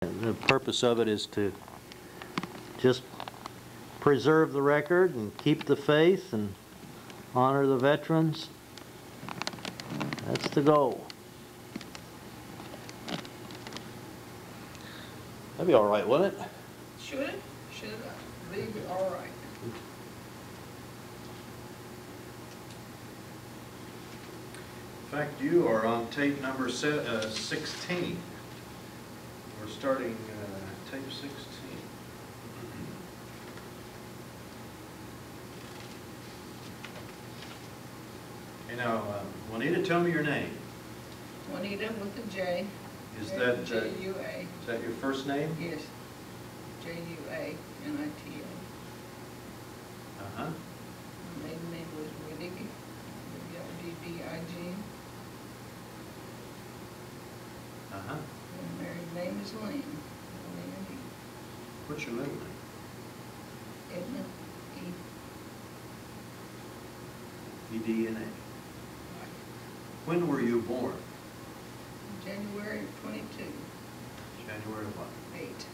The purpose of it is to just preserve the record and keep the faith and honor the veterans. That's the goal. That'd be all right, wouldn't it? Should it? Should be all right. In fact, you are on tape number 16. We're starting tape 16. Hey now, Juanita, tell me your name. Juanita with a J. Is that J-U-A. Is that your first name? Yes. J-U-A-N-I-T-A. Uh-huh. My maiden name was Widdig. W-I-D-D-I-G. Uh-huh. And married name is Lane. What's your middle name? Edna. E-D-N-A. When were you born? January of 22. January of what? 8.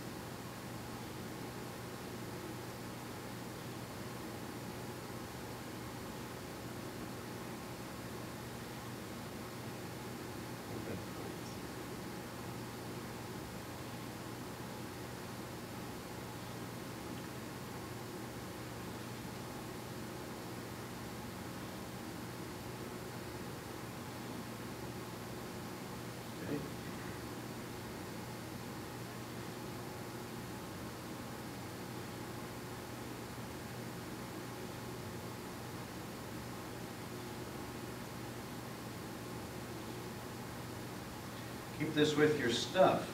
Keep this with your stuff.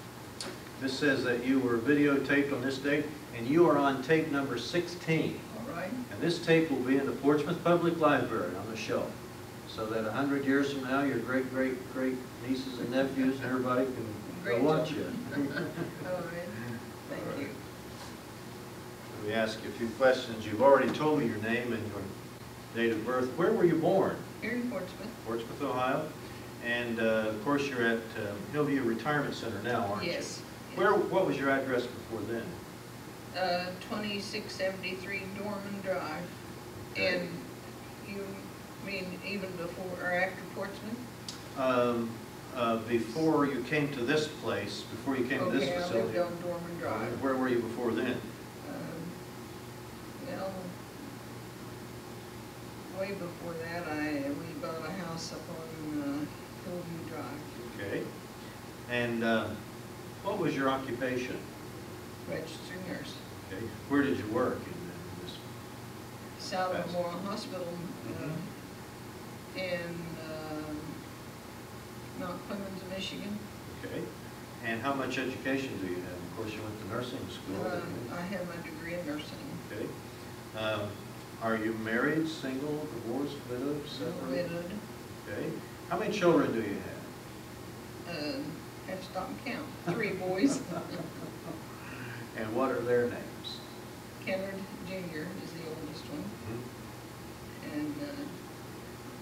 This says that you were videotaped on this date, and you are on tape number 16. All right. And this tape will be in the Portsmouth Public Library on the shelf, so that 100 years from now, your great-great-great nieces and nephews and everybody can go watch it. All right. Thank you. Let me ask you a few questions. You've already told me your name and your date of birth. Where were you born? Here in Portsmouth. Portsmouth, Ohio. And of course, you're at Hillview Retirement Center now, aren't you? Yes. What was your address before then? 2673 Dorman Drive. Okay. And you mean even before or after Portsmouth? Before you came to this place, before you came to this facility. I lived on Dorman Drive. Where were you before then? Well, way before that, we bought a house up on Hillview Drive. Okay. And what was your occupation? Registered nurse. Okay. Where did you work in this? South Memorial Hospital in Mount Clemens, Michigan. Okay. And how much education do you have? Of course, you went to nursing school. I have my degree in nursing. Okay. Are you married, single, divorced, widowed, separated? Widowed. Okay. How many children do you have? Have to stop and count. 3 boys. And what are their names? Kennard Jr. is the oldest one. Mm-hmm. And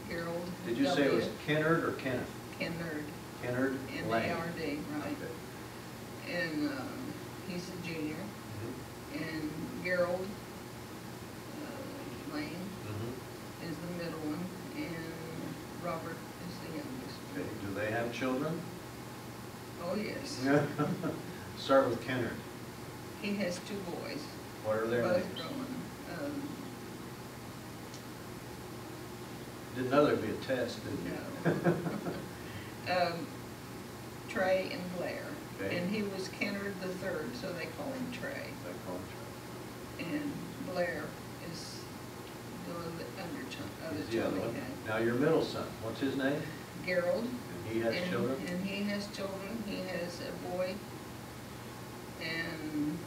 Harold. Did you say it was Kennard or Kenneth? Kennard. Kennard Lane. N-A-R-D, right. Okay. And he's a junior. Mm-hmm. And Harold Lane Mm-hmm. is the middle one. And Robert is the youngest. Okay. Do they have children? Oh, yes. Start with Kennard. He has 2 boys. What are their both names? growing. Didn't know there'd be a test, did you? No. Trey and Blair. Okay. And he was Kennard the third, so they call him Trey. They call him Trey. And Blair is the other He's the child other he one. had. Now your middle son, what's his name? Gerald. And he has children? And he has children. He has a boy, and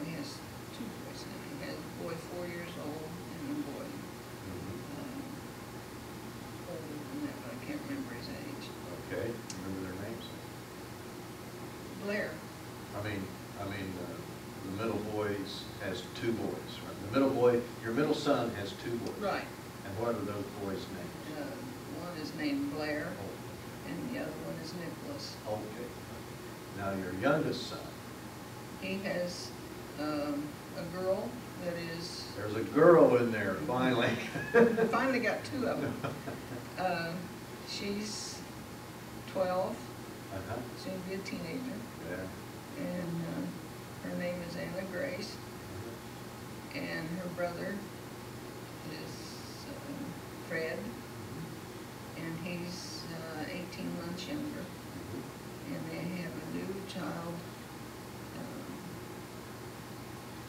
he has 2 boys now. He has a boy 4 years old and a boy older than that, but I can't remember his age. Okay, remember their names? Blair. The middle boy has 2 boys, right? The middle boy, your middle son has 2 boys. Right. And what are those boys' names? One is named Blair, Oh, and the other one is Nicholas. okay. Now your youngest son, He has a girl that is, There's a girl in there, finally. finally got two of them. She's 12, Uh-huh. soon to be a teenager, Yeah. and her name is Anna Grace, and her brother is Fred, and he's 18 months younger, and they have a new child.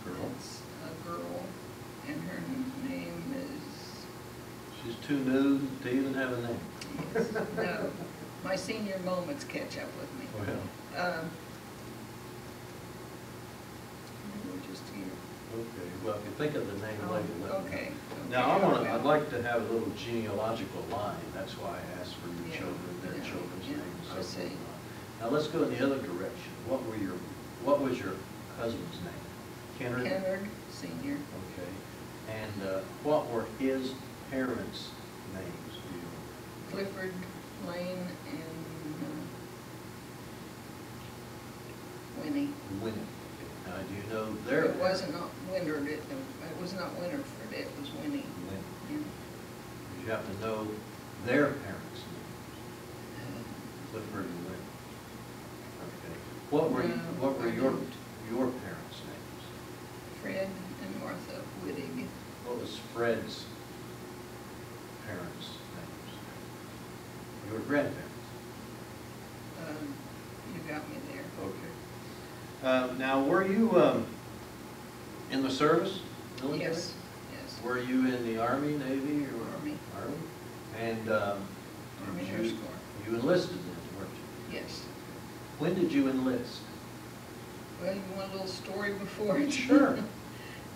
Girl. It's a girl, and her name is, She's too new to even have a name. yes, no, my senior moments catch up with me. Well, We're just here. Okay, well, if you think of the name Oh, later, let me know. okay. Now, Okay, I'd like to have a little genealogical line, that's why I asked for your Yeah, children, their yeah, children's yeah, names. I so see. forth. Now, let's go in the other direction. What was your husband's name? Kennard? Kennard Senior. Okay, and what were his parents' names? Do you know? Clifford Lane and Winnie. Winnie. Okay. Now, do you know their? It wasn't not Winter, it was not Winterford, it was Winnie. Winnie. Yeah. Did you happen to know their parents' names? Clifford and Winnie. Okay. What were I your don't. parents' names? Fred and Martha Widdig. What was Fred's parents' names? Your grandparents? You got me there. Okay. Now, were you in the service, military? Yes, yes. Were you in the Army, Navy, or? Army. Army? And Army Air you Corps. enlisted then, weren't you? Yes. When did you enlist? Well, you want a little story before it? Sure.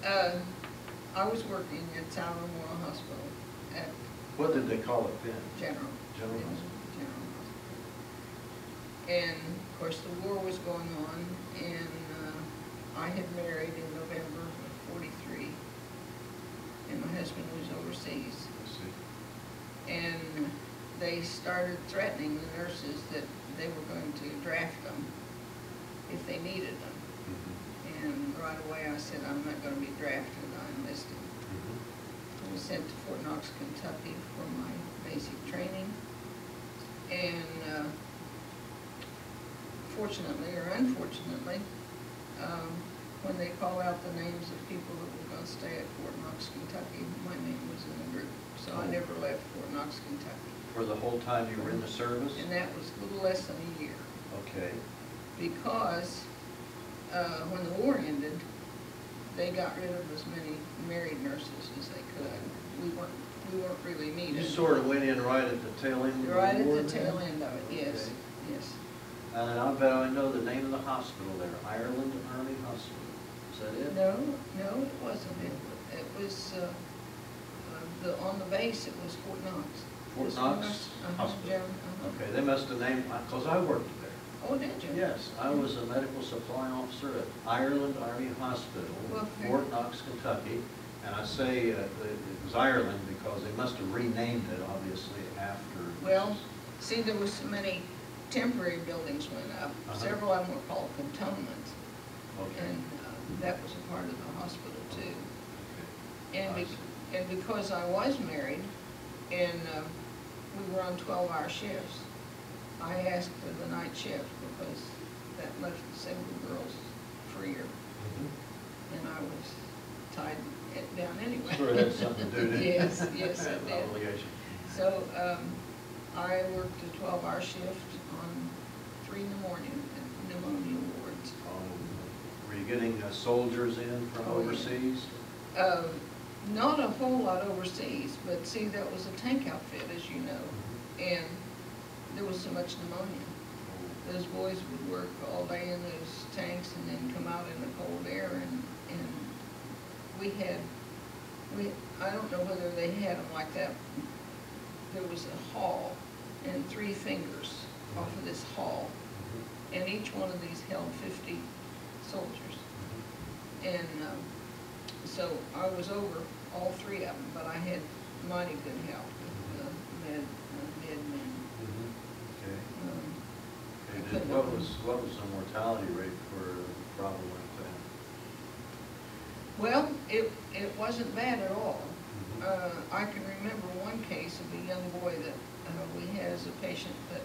I was working at South Memorial Hospital at What did they call it then? General. General It was Hospital. General Hospital. And of course, the war was going on, and I had married in November of '43, and my husband was overseas. Let's see. And they started threatening the nurses that they were going to draft them if they needed them. And right away I said, I'm not going to be drafted, I enlisted. I was sent to Fort Knox, Kentucky for my basic training. And fortunately or unfortunately, when they call out the names of people that were going to stay at Fort Knox, Kentucky, my name was in the group. So I never left Fort Knox, Kentucky. For the whole time you were in the service? And that was a little less than a year. Okay. Because when the war ended, they got rid of as many married nurses as they could. We weren't really needed. You sort of went in right at the tail end of the war? Right at the then? tail end of it, yes, Okay. yes. And I bet I know the name of the hospital there, Ireland Army Hospital. Is that it? No, it wasn't. It was, on the base, it was Fort Knox. Fort Just Knox Knox, Hospital. General, uh-huh. Okay, they must have named, because I worked there. Oh, did you? Yes, I was a medical supply officer at Ireland Army Hospital, Okay. Fort Knox, Kentucky. And I say it was Ireland because they must have renamed it, obviously, after. Well, see, there was so many temporary buildings went up. Uh-huh. Several of them were called cantonments. Okay. And that was a part of the hospital too. Okay. And, I see. and because I was married, and we were on 12-hour shifts, I asked for the night shift because that left the single girls freer, Mhm. and I was tied it down anyway. Sure, that's something to do, didn't it? Yes, yes, Had it an did. obligation. So I worked a 12-hour shift on 3 in the morning at pneumonia wards. Oh, were you getting soldiers in from Oh, yeah. overseas? Not a whole lot overseas, but see, that was a tank outfit, as you know, and there was so much pneumonia. Those boys would work all day in those tanks and then come out in the cold air, and I don't know whether they had them like that. There was a hall and 3 fingers off of this hall, and each one of these held 50 soldiers. And so I was over all 3 of them, but I had mighty good help with med men. Okay. I Okay, couldn't what have- was the mortality rate for problem like Well, it wasn't bad at all. Mhm. I can remember one case of a young boy that we had as a patient that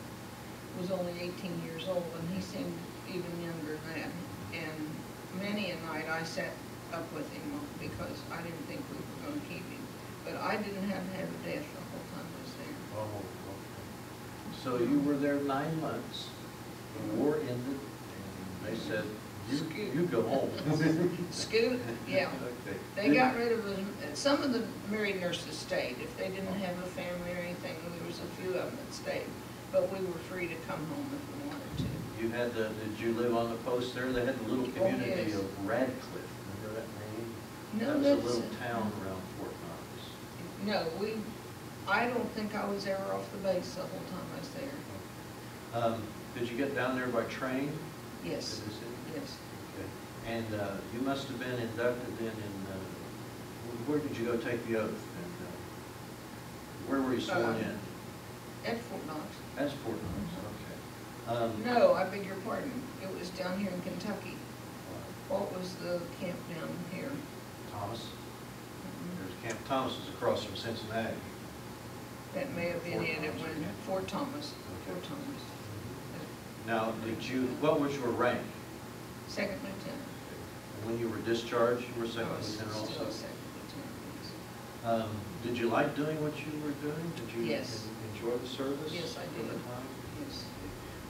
was only 18 years old, and he seemed even younger than that. And many a night I sat up with him because I didn't think we were going to keep him. But I didn't have to have a death the whole time I was there. Oh, okay. So you were there 9 months, the war ended, and they said, you go home. Scoot, yeah. Okay. They got rid of them. Some of the married nurses stayed. If they didn't have a family or anything, there was a few of them that stayed. But we were free to come home if we wanted to. You had the, did you live on the post there? They had the little Oh, community yes. of Radcliffe, remember that name? No, That was that's. a little town around Fort Knox. No, I don't think I was ever off the base the whole time I was there. Did you get down there by train? Yes, To the city? yes. Okay. And you must have been inducted then in, where did you go take the oath? And where were you sworn in? At Fort Knox. That's Fort Knox, okay. No, I beg your pardon. It was down here in Kentucky. What was the camp down here? Thomas? There's Camp Thomas is across from Cincinnati. That may have been Fort in it Thomas, when okay. Fort Thomas. Okay. Fort Thomas. Now, did you, what was your rank? Second lieutenant. And when you were discharged, you were second I was lieutenant also? still second lieutenant, yes. Did you like doing what you were doing? Did you Yes. enjoy the service? Yes, I at the did. time? Yes.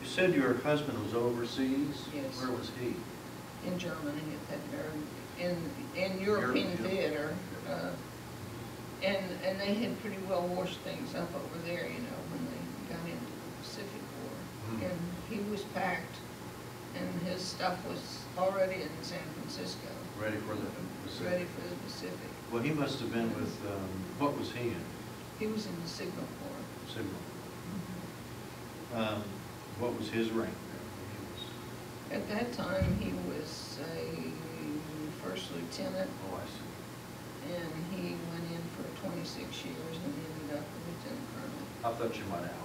You said your husband was overseas? Yes. Where was he? In Germany at that very, in European Europe. theater. And they had pretty well washed things up over there, you know, when they got into the Pacific War. Hmm. And he was packed, and his stuff was already in San Francisco, Ready for the Pacific? ready for the Pacific. Well, he must have been with, what was he in? He was in the Signal Corps. Signal. Mm-hmm. What was his rank there when he was? At that time, he was a first lieutenant, Oh, I see. and he went in for 26 years and ended up a lieutenant colonel. I thought you might outrate.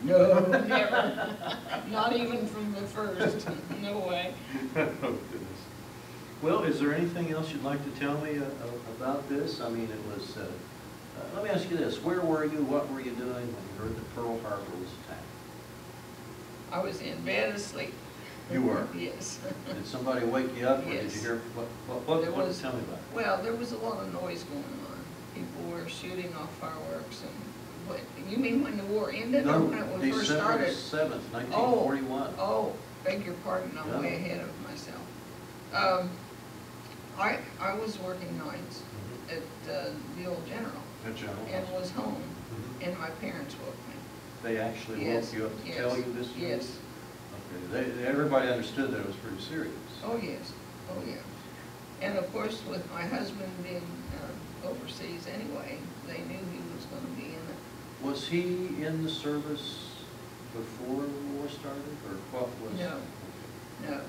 No, never. Not even from the first. No way. Oh, goodness. Well, is there anything else you'd like to tell me about this? I mean, it was, let me ask you this. Where were you, what were you doing when you heard that Pearl Harbor was attacked? I was in bed asleep. You were? Yes. Did somebody wake you up, or did you Yes. hear, There was- tell me about it? Well, there was a lot of noise going on. People were shooting off fireworks and, what, you mean when the war ended or when it first December started? 7th, 1941. Oh, beg your pardon, I'm Yeah. way ahead of myself. I was working nights Mhm. at the old General At General and Hospital. was home, Mhm. and my parents woke me. They actually Yes, woke you up to yes, tell you this news? yes. Okay, everybody understood that it was pretty serious. Oh, yes, oh, yeah. And of course, with my husband being overseas anyway, they knew he was gonna be in it. Was he in the service before the war started, or what was? No. No.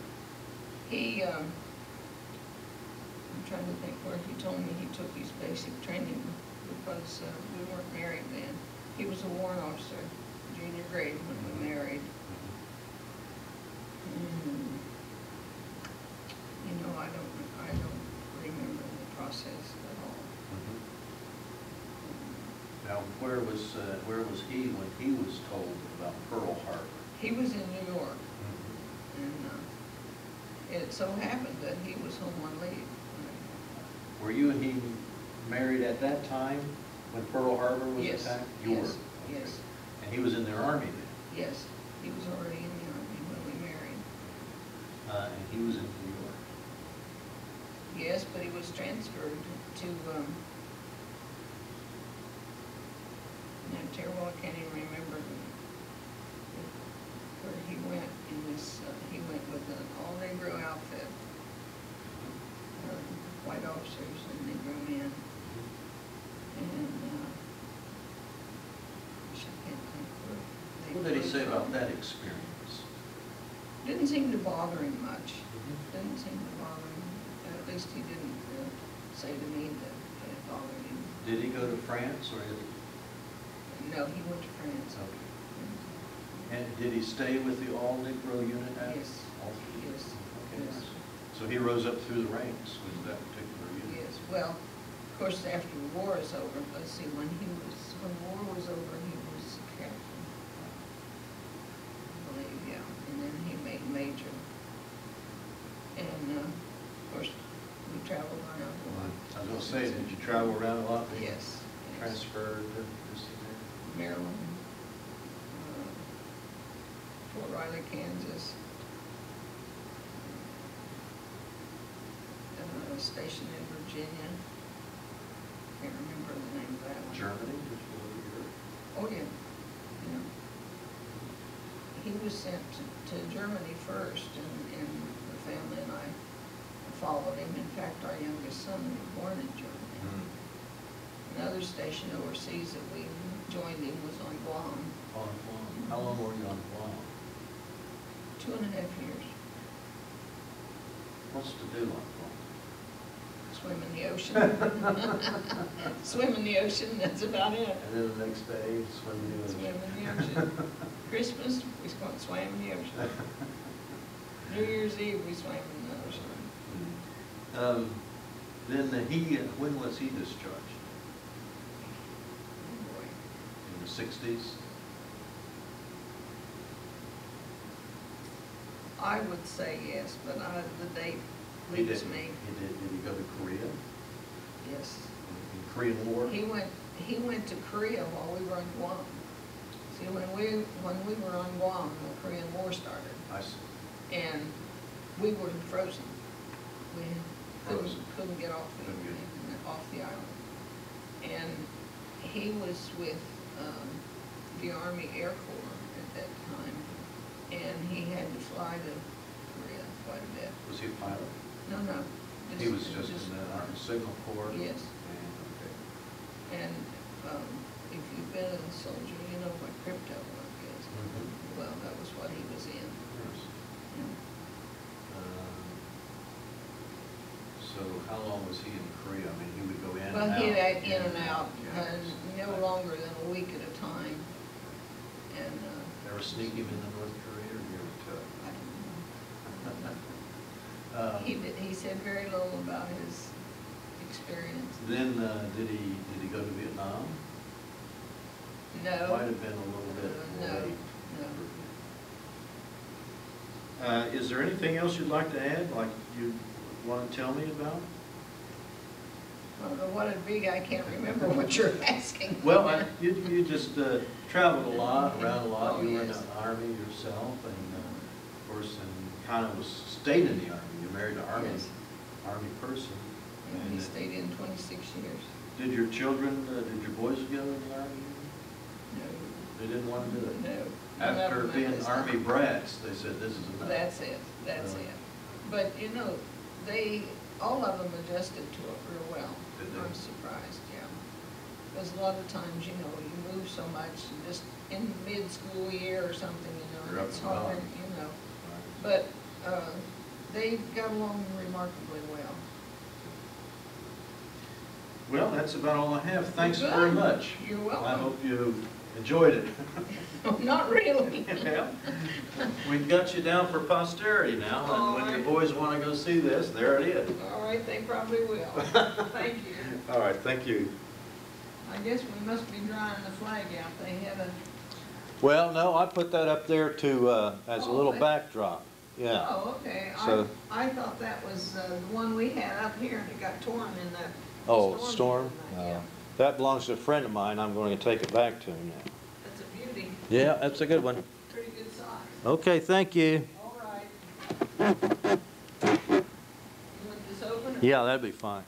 He, I'm trying to think where he told me he took his basic training because we weren't married then. He was a warrant officer, junior grade when we married. You know, I don't remember the process at all. Mhm. Now, where was he when he was told about Pearl Harbor? He was in New York, and it so happened that he was home on leave. Were you and he married at that time when Pearl Harbor was Yes, attacked? yes, You were? yes. And he was in their army then? Yes, he was already in the army when we married. And he was in New York? Yes, but he was transferred to, now terrible, I can't even remember where he went in this, he went with an all-Negro outfit, white officers and Negro men, and, gosh, I can't think where they What did he flew say about from. that experience? Didn't seem to bother him much. Didn't seem to bother him. At least he didn't say to me that it bothered him. Did he go to France, or did he? No, he went to France. And did he stay with the all-Negro unit after? Yes. All through? Yes. Okay, Yes. nice. So So he rose up through the ranks with that particular unit? Yes, well, of course, after the war is over, let's see, when war was over, he was captain, I believe, yeah, and then he made major. And, of course, we traveled around a lot. I was gonna say, did you travel around a lot? Yes. Transferred this and Maryland, Fort Riley, Kansas, stationed in Virginia. Can't remember the name of that one. Germany, just a little bit. Oh, yeah. Yeah. He was sent to Germany first, and the family and I followed him. In fact, our youngest son was born in Germany. Another station overseas that we joined him was on Guam. On Guam. How long were you on Guam? 2.5 years. What's to do on Guam? Swim in the ocean. Swim in the ocean, that's about it. And then the next day, swim in the ocean. Swim in the ocean. Christmas, we swam in the ocean. New Year's Eve, we swam in the ocean. Then when was he discharged? Oh, boy. In the 60s? I would say yes, but the date He leaves did. me. Did he go to Korea? Yes. In the Korean War? He went to Korea while we were on Guam. See, when we were on Guam, the Korean War started, I see. and we were frozen. We Frozen. couldn't get off the island. And he was with the Army Air Corps at that time, and he had to fly to Korea quite a bit. Was he a pilot? No. He was just in the Army Signal Corps? Yes. Okay. And if you've been a soldier, you know what crypto work is. Well, that was what he was in. Yes. Yeah. So how long was he in Korea? I mean, he would go in and Well, out? he'd act in and out, Yeah. no longer than a week at a time. And Ever sneak him into North Korea, or you ever took? I don't know. He said very little about his experience. Then, did he go to Vietnam? No. Might have been a little bit No, late. no. Is there anything else you'd like to add, like you want to tell me about? I don't know what it'd be, I can't remember what you're asking. Well, you just traveled a lot, around a lot. Oh, You were in yes. the Army yourself, and of course, and kind of stayed in the Army. You married an Army person. And he And, stayed in 26 years. did your children, did your boys go in the Army? No. They didn't want to do it? No. After None of them being at this Army time. brats, they said, this is enough. That's it. Really? But, you know, all of them adjusted to it real well. Did they? I'm surprised, yeah. Because a lot of times, you know, you move so much, and just in mid-school year or something, you know, You're up it's and hard, going. you know. Right. But they got along remarkably well. Well, that's about all I have. Thanks Good. very much. You're welcome. I hope you enjoyed it. Not really. Well, we've got you down for posterity now, and when your boys want to go see this, there it is. All right, they probably will. Thank you. All right, thank you. I guess we must be drying the flag out. They had a, Well, no, I put that up there to, as a Oh, little they- backdrop, yeah. oh, okay. So- I thought that was the one we had up here and it got torn in that Oh, storm. storm? Yeah, That belongs to a friend of mine, I'm going to take it back to him now. that's a beauty, Yeah, that's a good one. pretty good size. Okay, thank you. All right. You want this open? or- Yeah, that'd be fine.